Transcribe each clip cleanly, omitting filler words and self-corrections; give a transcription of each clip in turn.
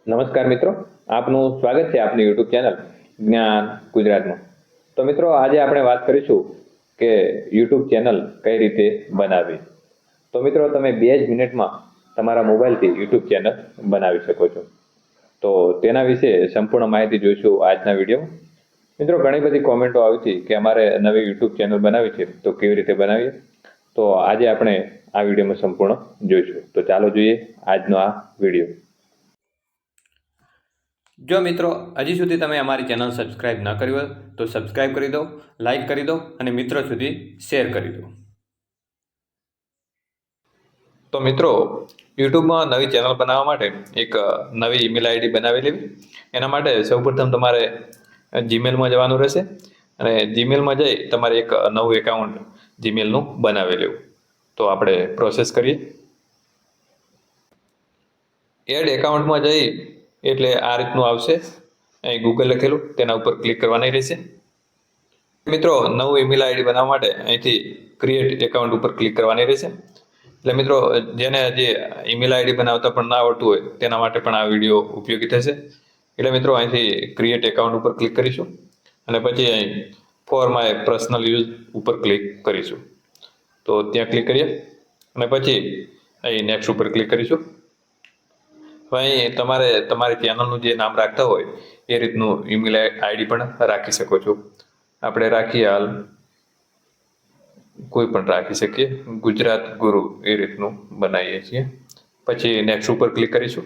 નમસ્કાર મિત્રો, આપનું સ્વાગત છે આપની યુટ્યુબ ચેનલ જ્ઞાન ગુજરાતમાં. તો મિત્રો, આજે આપણે વાત કરીશું કે યુટ્યુબ ચેનલ કઈ રીતે બનાવવી. તો મિત્રો, તમે 2 જ મિનિટમાં તમારા મોબાઈલથી યુટ્યુબ ચેનલ બનાવી શકો છો. તો તેના વિશે સંપૂર્ણ માહિતી જોઈશું આજના વિડીયોમાં. મિત્રો, ઘણી બધી કોમેન્ટો આવી હતી કે અમારે નવી યુટ્યુબ ચેનલ બનાવી છે, તો કેવી રીતે બનાવીએ. તો આજે આપણે આ વિડીયોમાં સંપૂર્ણ જોઈશું. તો ચાલો જોઈએ આજનો આ વિડીયો. જો મિત્રો, હજી સુધી તમે અમારી ચેનલ સબસ્ક્રાઇબ ન કરી હોય તો સબસ્ક્રાઇબ કરી દો, લાઇક કરી દો અને મિત્રો સુધી શેર કરી દો. તો મિત્રો, યુટ્યુબમાં નવી ચેનલ બનાવવા માટે એક નવી ઈમેલ આઈડી બનાવી લેવી. એના માટે સૌપ્રથમ તમારે જીમેલમાં જવાનું રહેશે અને જીમેલમાં જઈ તમારે એક નવું એકાઉન્ટ જીમેલનું બનાવી લેવું. તો આપણે પ્રોસેસ કરીએ. એડ એકાઉન્ટમાં જઈ એટલે આ રીતનું આવશે. અહીં ગૂગલ લખેલું તેના ઉપર ક્લિક કરવાની રહેશે. મિત્રો, નવું ઈમેલ આઈડી બનાવવા માટે અહીંથી ક્રિએટ એકાઉન્ટ ઉપર ક્લિક કરવાની રહેશે. એટલે મિત્રો, જેને જે ઈમેલ આઈડી બનાવતા પણ ના આવડતું હોય તેના માટે પણ આ વિડીયો ઉપયોગી થશે. એટલે મિત્રો, અહીંથી ક્રિએટ એકાઉન્ટ ઉપર ક્લિક કરીશું અને પછી અહીં ફોર માય પર્સનલ યુઝ ઉપર ક્લિક કરીશું. તો ત્યાં ક્લિક કરીએ અને પછી અહીં નેક્સ્ટ ઉપર ક્લિક કરીશું. અહીં તમારે તમારી ચેનલનું જે નામ રાખતા હોય એ રીતનું ઈમેલ આઈડી પણ રાખી શકો છો. આપણે રાખીએ હાલ કોઈ પણ રાખી શકીએ, ગુજરાત ગુરુ એ રીતનું બનાવીએ છીએ. પછી નેક્સ્ટ ઉપર ક્લિક કરીશું.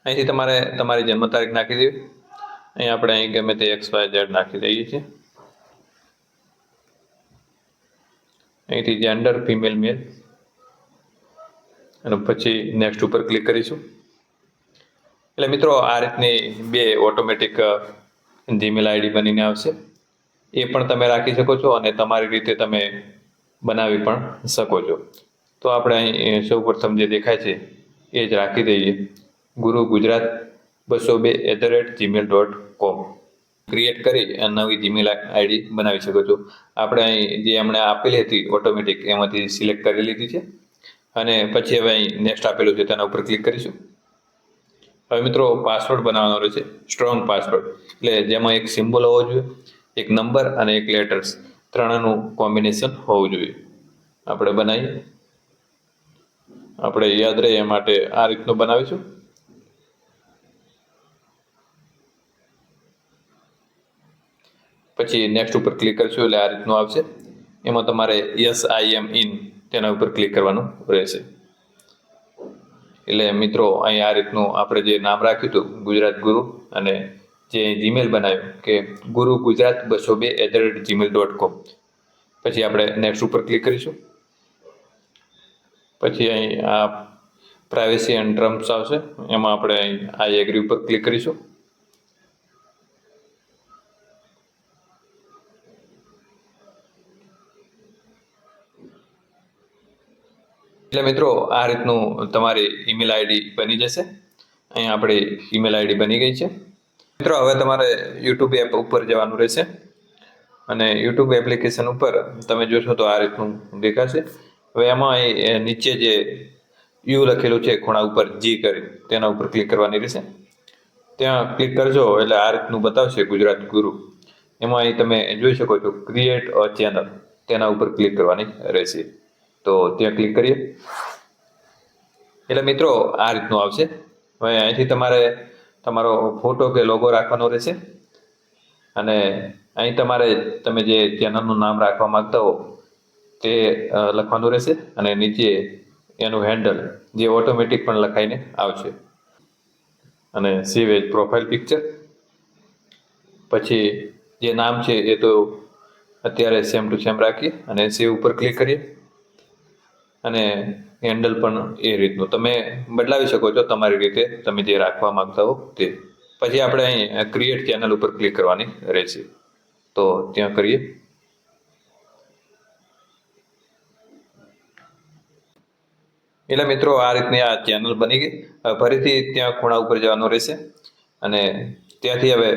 અહીંથી તમારે તમારી જન્મ તારીખ નાખી દેવી. અહીં આપણે અહીં ગમે તે XYZ નાખી દઈએ છીએ. અહીંથી જેન્ડર ફિમેલ મેલ અને પછી નેક્સ્ટ ઉપર ક્લિક કરીશું. એટલે મિત્રો, આ રીતની 2 ઓટોમેટિક જીમેલ આઈડી બનીને આવશે. એ પણ તમે રાખી શકો છો અને તમારી રીતે તમે બનાવી પણ શકો છો. તો આપણે અહીં સૌપ્રથમ જે દેખાય છે એ જ રાખી દઈએ, ગુરુ ગુજરાત 202@gmail.com. ક્રિએટ કરી નવી જીમેલ આઈડી બનાવી શકો છો. આપણે અહીં જે હમણાં આપેલી હતી ઓટોમેટિક એમાંથી સિલેક્ટ કરી લીધી છે અને પછી હવે અહીં નેક્સ્ટ આપેલું છે તેના ઉપર ક્લિક કરીશું. હવે મિત્રો, પાસવર્ડ બનાવવાનો રહેશે, સ્ટ્રોંગ પાસવર્ડ. એટલે જેમાં એક સિમ્બોલ હોવો જોઈએ, એક નંબર અને એક લેટર્સ, ત્રણનું કોમ્બિનેશન હોવું જોઈએ. આપણે બનાવીએ. આપણે યાદ રહે એ માટે આ રીતનું બનાવીશું. પછી નેક્સ્ટ ઉપર ક્લિક કરીશું એટલે આ રીતનું આવશે. એમાં તમારે SIM ઇન તેના ઉપર ક્લિક કરવાનું રહેશે. એટલે મિત્રો, અહીં આ રીતનું આપણે જે નામ રાખ્યું હતું ગુજરાત ગુરુ અને જે જીમેલ બનાવ્યું કે ગુરુ ગુજરાત 202@gmail.com. પછી આપણે નેક્સ્ટ ઉપર ક્લિક કરીશું. પછી અહીં આ પ્રાઇવેસી એન્ડ ટર્મ્સ આવશે, એમાં આપણે અહીં આ એગ્રી ઉપર ક્લિક કરીશું. એટલે મિત્રો, આ રીતનું તમારી ઈમેલ આઈડી બની જશે. અહીં આપણી ઈમેલ આઈડી બની ગઈ છે. મિત્રો, હવે તમારે યુટ્યુબ એપ ઉપર જવાનું રહેશે અને યુટ્યુબ એપ્લિકેશન ઉપર તમે જોશો તો આ રીતનું દેખાશે. હવે એમાં અહીં નીચે જે યુ લખેલું છે ખૂણા ઉપર જી કરી તેના ઉપર ક્લિક કરવાની રહેશે. ત્યાં ક્લિક કરજો એટલે આ રીતનું બતાવશે ગુજરાત ગુરુ. એમાં અહીં તમે જોઈ શકો છો ક્રિએટ અ ચેનલ, તેના ઉપર ક્લિક કરવાની રહેશે. તો ત્યાં ક્લિક કરીએ એટલે મિત્રો, આ રીતનું આવશે. હવે અહીંથી તમારે તમારો ફોટો કે લોગો રાખવાનો રહેશે અને અહીં તમારે તમે જે ચેનલનું નામ રાખવા માંગતા હો તે લખવાનું રહેશે અને નીચે એનું હેન્ડલ જે ઓટોમેટિક પણ લખાઈને આવશે અને સેવ એજ પ્રોફાઇલ પિક્ચર. પછી જે નામ છે એ તો અત્યારે સેમ ટુ સેમ રાખીએ અને સેવ ઉપર ક્લિક કરીએ અને હેન્ડલ પણ એ રીતનું તમે બદલાવી શકો છો તમારી રીતે, તમે જે રાખવા માંગતા હો તે. પછી આપણે અહીં ક્રિએટ ચેનલ ઉપર ક્લિક કરવાની રહેશે. તો ત્યાં કરીએ. એટલે મિત્રો, આ રીતની આ ચેનલ બની ગઈ. ફરીથી ત્યાં ખૂણા ઉપર જવાનું રહેશે અને ત્યાંથી હવે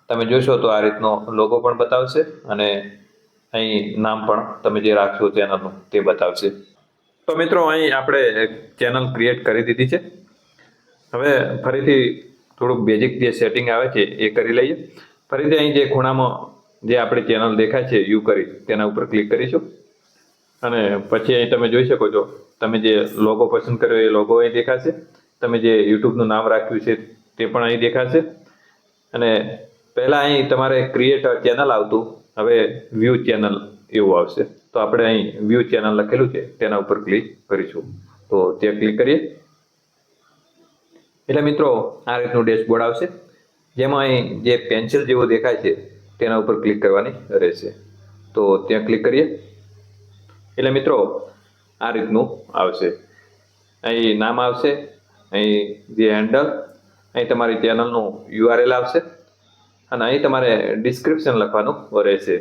તમે જોશો તો આ રીતનો લોગો પણ બતાવશે અને અહીં નામ પણ તમે જે રાખશો ચેનલનું તે બતાવશે. તો મિત્રો અહીં આપણે ચેનલ ક્રિએટ કરી દીધી છે. હવે ફરીથી થોડુંક બેઝિક જે સેટિંગ આવે છે એ કરી લઈએ. ફરીથી અહીં જે ખૂણામાં જે આપણી ચેનલ દેખાય છે યુ કરી તેના ઉપર ક્લિક કરીશું. અને પછી અહીં તમે જોઈ શકો છો, તમે જે લોગો પસંદ કર્યો એ લોગો અહીં દેખાશે. તમે જે યુટ્યુબનું નામ રાખ્યું છે તે પણ અહીં દેખાશે. અને પહેલાં અહીં તમારે ક્રિએટ ચેનલ આવતું, હવે વ્યૂ ચેનલ એવું આવશે. તો આપણે અહીં વ્યૂ ચેનલ લખેલું છે તેના ઉપર ક્લિક કરીશું. તો ત્યાં ક્લિક કરીએ એટલે મિત્રો આ રીતનું ડેશબોર્ડ આવશે, જેમાં અહીં જે પેન્સિલ જેવું દેખાય છે તેના ઉપર ક્લિક કરવાની રહેશે. તો ત્યાં ક્લિક કરીએ એટલે મિત્રો આ રીતનું આવશે. અહીં નામ આવશે, અહીં જે હેન્ડલ, અહીં તમારી ચેનલનું URL આવશે અને અહીં તમારે ડિસ્ક્રિપ્શન લખવાનું રહેશે.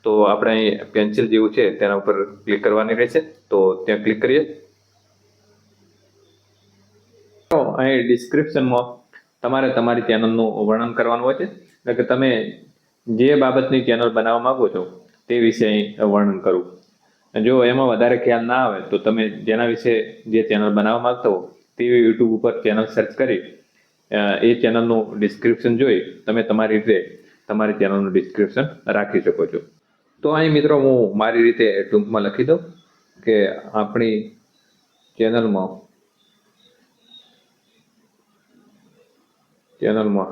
તો આપણે અહીં પેન્સિલ જેવું છે તેના ઉપર ક્લિક કરવાની રહેશે. તો ત્યાં ક્લિક કરીએ. તો અહીં ડિસ્ક્રિપ્શનમાં તમારે તમારી ચેનલનું વર્ણન કરવાનું હોય છે, એટલે કે તમે જે બાબતની ચેનલ બનાવવા માંગો છો તે વિશે અહીં વર્ણન કરવું. જો એમાં વધારે ખ્યાલ ના આવે તો તમે જેના વિશે જે ચેનલ બનાવવા માંગતા હો તેવી યુટ્યુબ ઉપર ચેનલ સર્ચ કરી એ ચેનલનું ડિસ્ક્રિપ્શન જોઈ તમે તમારી રીતે તમારી ચેનલનું ડિસ્ક્રિપ્શન રાખી શકો છો. તો અહીં મિત્રો હું મારી રીતે ટૂંકમાં લખી દઉં કે આપણી ચેનલમાં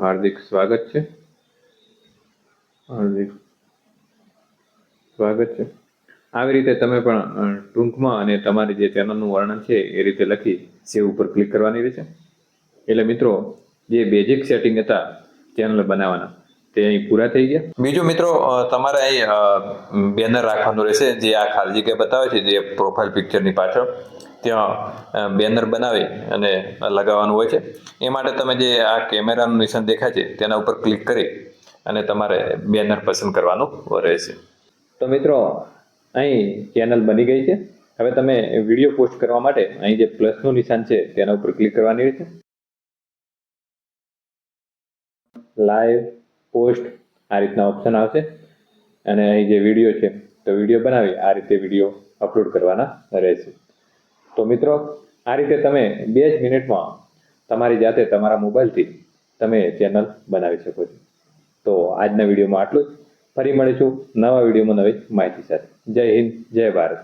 હાર્દિક સ્વાગત છે. આવી રીતે તમે પણ ટૂંકમાં અને તમારી જે ચેનલનું વર્ણન છે એ રીતે લખી સેવ ઉપર ક્લિક કરવાની રહેશે. એટલે મિત્રો જે બેઝિક સેટિંગ હતા ચેનલ બનાવવાના તે અહીં પૂરા થઈ ગયા. બીજું મિત્રો તમારે અહીં બેનર રાખવાનું રહેશે, જે આ ખાલી જગ્યા બતાવે છે જે પ્રોફાઇલ પિક્ચરની પાછળ, ત્યાં બેનર બનાવી અને લગાવવાનું હોય છે. એ માટે તમે જે આ કેમેરાનું નિશાન દેખાય છે તેના ઉપર ક્લિક કરી અને તમારે બેનર પસંદ કરવાનું રહેશે. તો મિત્રો અહીં ચેનલ બની ગઈ છે. હવે તમે વિડીયો પોસ્ટ કરવા માટે અહીં જે પ્લસનું નિશાન છે તેના ઉપર ક્લિક કરવાની રહેશે. લાઈવ, પોસ્ટ આ રીતના ઓપ્શન આવશે અને અહીં જે વિડીયો છે તો વિડીયો બનાવી આ રીતે વિડીયો અપલોડ કરવાના રહેશે. તો મિત્રો આ રીતે તમે 2 જ મિનિટમાં તમારી જાતે તમારા મોબાઈલથી તમે ચેનલ બનાવી શકો છો. તો આજના વિડીયોમાં આટલું જ. ફરી મળીશું નવા વિડીયોમાં નવી માહિતી સાથે. જય હિન્દ, જય ભારત.